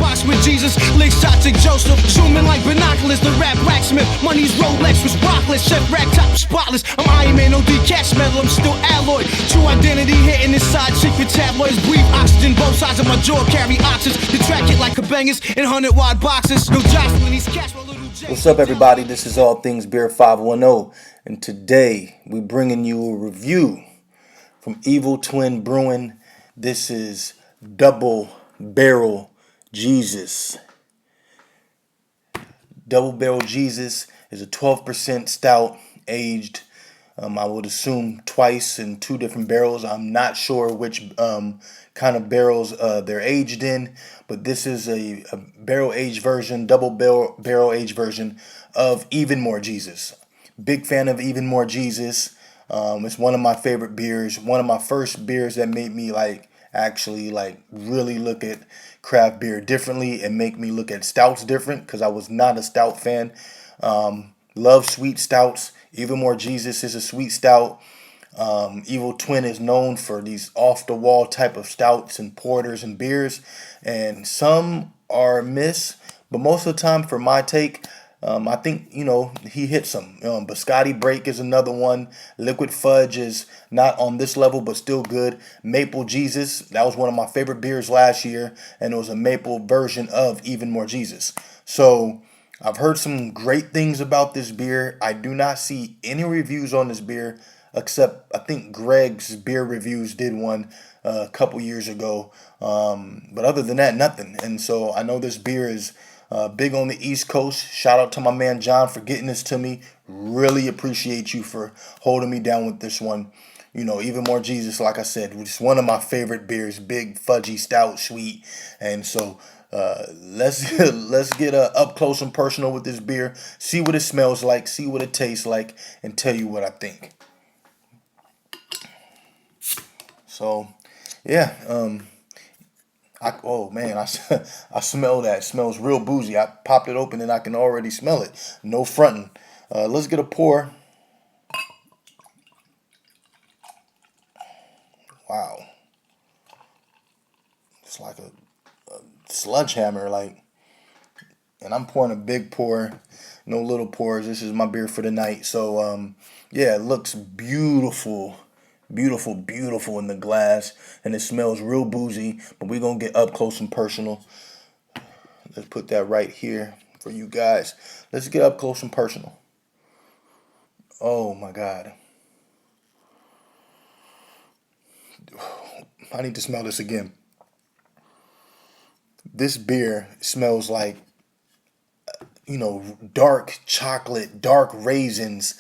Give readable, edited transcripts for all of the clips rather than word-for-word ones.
rocks with Jesus. Lick shots at Joseph, zooming like binoculars. The rap blacksmith, money's Rolex was rockless. Chef rag top spotless. I'm Iron Man, no decast metal, I'm still alloy. True identity hitting inside secret tabloids. Breathe oxygen, both sides of my jaw carry options. The track hit like kabangers in 100-wide boxes. No jostling these cats, my little J. What's up, everybody? This is All Things Beer 510, and today we're bringing you a review from Evil Twin Brewing. This is Double Barrel Jesus. Double Barrel Jesus is a 12% stout, aged, I would assume twice in two different barrels. I'm not sure which kind of barrels they're aged in, but this is a barrel aged version, double barrel aged version of Even More Jesus. Big fan of Even More Jesus. It's one of my favorite beers. One of my first beers that made me actually really look at craft beer differently and make me look at stouts different, because I was not a stout fan. Love sweet stouts. Even More Jesus is a sweet stout. Evil Twin is known for these off-the-wall type of stouts and porters and beers, and some are miss, but most of the time, for my take, I think, he hits them. Biscotti Break is another one. Liquid Fudge is not on this level, but still good. Maple Jesus, that was one of my favorite beers last year, and it was a maple version of Even More Jesus. So I've heard some great things about this beer. I do not see any reviews on this beer, except I think Greg's Beer Reviews did one a couple years ago. But other than that, nothing. And so I know this beer is big on the East Coast. Shout out to my man John for getting this to me. Really appreciate you for holding me down with this one. Even More Jesus, like I said, which is one of my favorite beers. Big, fudgy, stout, sweet. And so let's get up close and personal with this beer. See what it smells like. See what it tastes like. And tell you what I think. So, yeah. Oh man, I smell that. It smells real boozy. I popped it open and I can already smell it. No fronting. Let's get a pour. Wow. It's like a sledgehammer, and I'm pouring a big pour, no little pours. This is my beer for the night. So, yeah, it looks beautiful. Beautiful, beautiful in the glass, and it smells real boozy, but we're going to get up close and personal. Let's put that right here for you guys. Let's get up close and personal. Oh my God. I need to smell this again. This beer smells like, dark chocolate, dark raisins,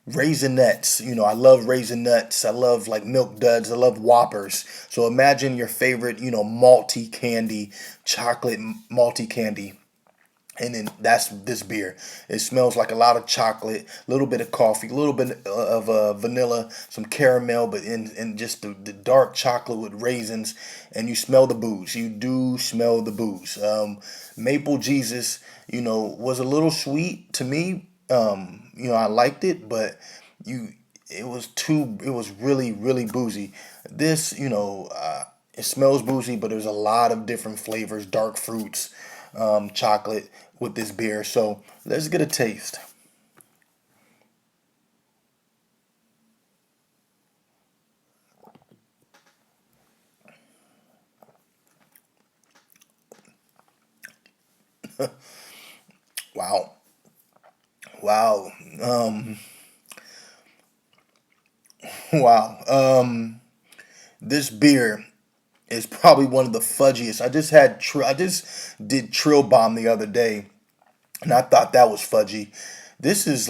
Raisinets. I love Raisinets. I love Milk Duds. I love Whoppers. So imagine your favorite, malty candy, chocolate malty candy. And then that's this beer. It smells like a lot of chocolate, a little bit of coffee, a little bit of vanilla, some caramel, but in just the dark chocolate with raisins. And you smell the booze. You do smell the booze. Maple Jesus, was a little sweet to me. I liked it, but it was really, really boozy. This, it smells boozy, but there's a lot of different flavors, dark fruits, chocolate with this beer. So let's get a taste. Wow. Wow. Wow. This beer is probably one of the fudgiest. I just did Trill Bomb the other day, and I thought that was fudgy. This is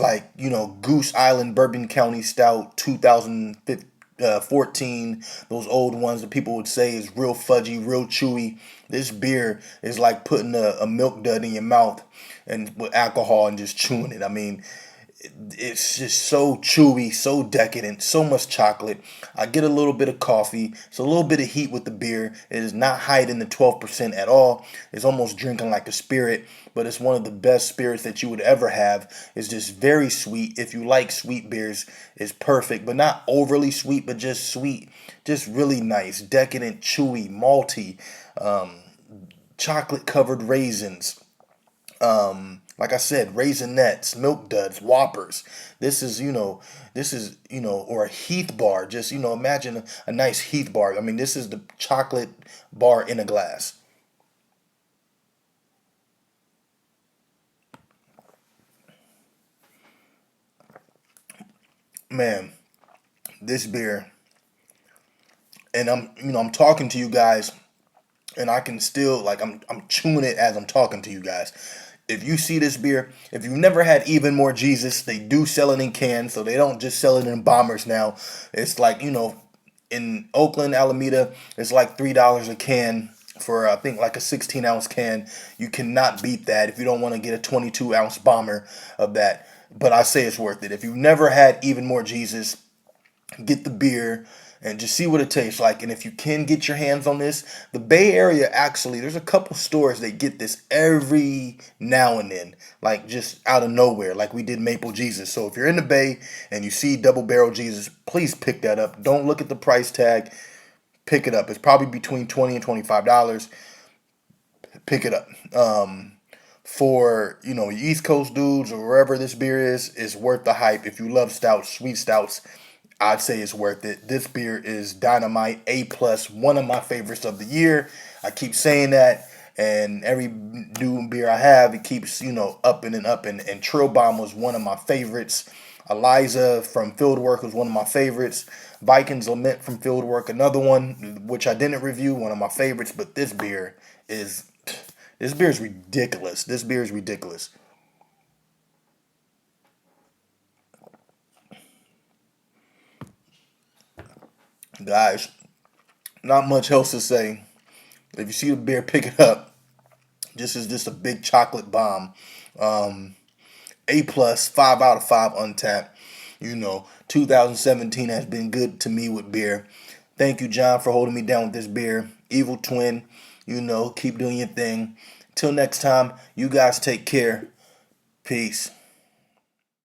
Goose Island Bourbon County Stout 2014. Those old ones that people would say is real fudgy, real chewy. This beer is like putting a milk dud in your mouth and with alcohol and just chewing it. I mean, it's just so chewy, so decadent, so much chocolate. I get a little bit of coffee. It's a little bit of heat with the beer. It is not hiding the 12% at all. It's almost drinking like a spirit, but it's one of the best spirits that you would ever have. It's just very sweet. If you like sweet beers, it's perfect, but not overly sweet, but just sweet. Just really nice, decadent, chewy, malty. chocolate covered raisins. Like I said, raisinets, milk duds, whoppers. Or a Heath bar. Just, imagine a nice Heath bar. I mean, this is the chocolate bar in a glass. Man, this beer, and I'm talking to you guys, and I can still, like, I'm chewing it as I'm talking to you guys. If you see this beer, if you've never had Even More Jesus, they do sell it in cans, so they don't just sell it in bombers now. It's like, in Oakland, Alameda, it's like $3 a can for, I think, like a 16-ounce can. You cannot beat that if you don't want to get a 22-ounce bomber of that. But I say it's worth it. If you've never had Even More Jesus, get the beer and just see what it tastes like. And if you can get your hands on this, the Bay Area, actually, there's a couple stores that get this every now and then, like just out of nowhere, like we did Maple Jesus. So if you're in the Bay and you see Double Barrel Jesus, please pick that up. Don't look at the price tag. Pick it up. It's probably between $20 and $25. Pick it up. For East Coast dudes or wherever this beer is worth the hype. If you love stouts, sweet stouts, I'd say it's worth it. This beer is dynamite, A+, one of my favorites of the year. I keep saying that, and every new beer I have, it keeps upping and upping. And Trill Bomb was one of my favorites. Eliza from Fieldwork was one of my favorites. Vikings Lament from Fieldwork, another one which I didn't review, one of my favorites. But this beer is ridiculous. This beer is ridiculous. Guys, not much else to say. If you see the beer, pick it up. This is just a big chocolate bomb. A+, 5 out of 5 Untapped. 2017 has been good to me with beer. Thank you, John, for holding me down with this beer. Evil Twin, keep doing your thing. Till next time, you guys take care. Peace.